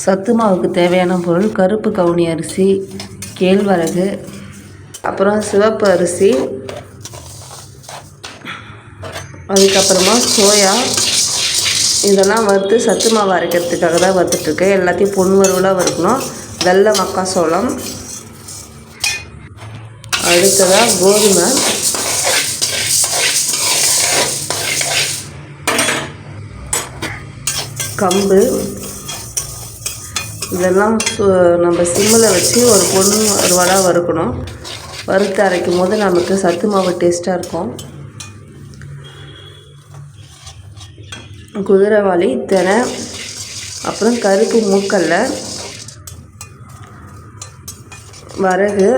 சத்து மாவுக்கு தேவையான பொருள் கருப்பு கவுனி அரிசி, கேழ்வரகு, அப்புறம் சிவப்பு அரிசி, அதுக்கப்புறமா சோயா. இதெல்லாம் வறுத்து சத்து மாவு அரைக்கிறதுக்காக தான் வறுத்துட்ருக்கேன். எல்லாத்தையும் பொன் வறுவலாக வறுக்கணும். வெள்ளை மக்காசோளம், அடுத்ததாக கோதுமை, கம்பு. இதெல்லாம் நம்ம சிம்மில் வச்சு ஒரு பொன் வறுவலாக வறுக்கணும். வறுத்து அரைக்கும் போது நமக்கு சத்து மாவு டேஸ்ட்டாக இருக்கும். குதிரைவாளி, தினை, அப்புறம் கருப்பு மூக்கல்ல, வரகு,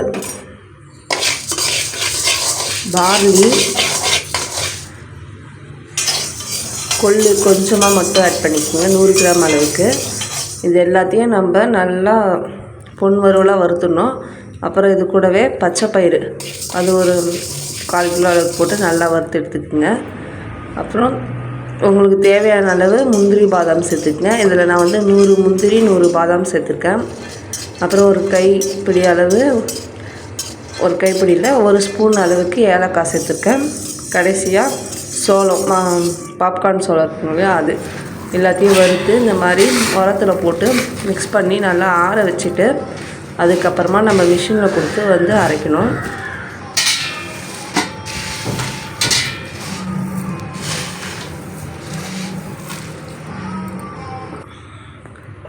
பார்லி, கொள்ளு கொஞ்சமாக மட்டும் ஆட் பண்ணிக்கோங்க, 100 கிராம் அளவுக்கு. இது எல்லாத்தையும் நம்ம நல்லா பொன் வறுவலாக வறுத்துடணும். அப்புறம் இது கூடவே பச்சை பயிறு, அது ஒரு 1/4 கிலோ அளவுக்கு போட்டு நல்லா வறுத்து எடுத்துக்கோங்க. அப்புறம் உங்களுக்கு தேவையான அளவு முந்திரி பாதாம் சேர்த்துக்குங்க. இதில் நான் 100 முந்திரி 100 பாதாம் சேர்த்துருக்கேன். அப்புறம் ஒரு கைப்பிடி அளவு, ஒரு கைப்பிடியில் 1 ஸ்பூன் அளவுக்கு ஏலக்காய் சேர்த்துருக்கேன். கடைசியாக சோளம், பாப்கார்ன் சோளம் இருக்குங்க இல்லையா, அது எல்லாத்தையும் வறுத்து இந்த மாதிரி உரத்தில் போட்டு மிக்ஸ் பண்ணி நல்லா ஆற வச்சுட்டு அதுக்கப்புறமா நம்ம மிஷினில் கொடுத்து அரைக்கணும்.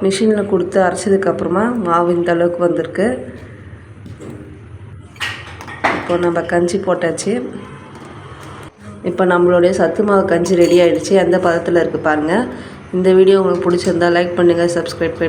மிஷினில் கொடுத்து அரைச்சதுக்கப்புறமா மாவு இந்த அளவுக்கு வந்திருக்கு. இப்போ நம்ம கஞ்சி போட்டாச்சு. இப்போ நம்மளுடைய சத்து மாவு கஞ்சி ரெடி ஆகிடுச்சு. எந்த பதத்தில் இருக்குது பாருங்கள். இந்த வீடியோ உங்களுக்கு பிடிச்சிருந்தா லைக் பண்ணுங்கள், சப்ஸ்கிரைப் பண்ணுங்கள்.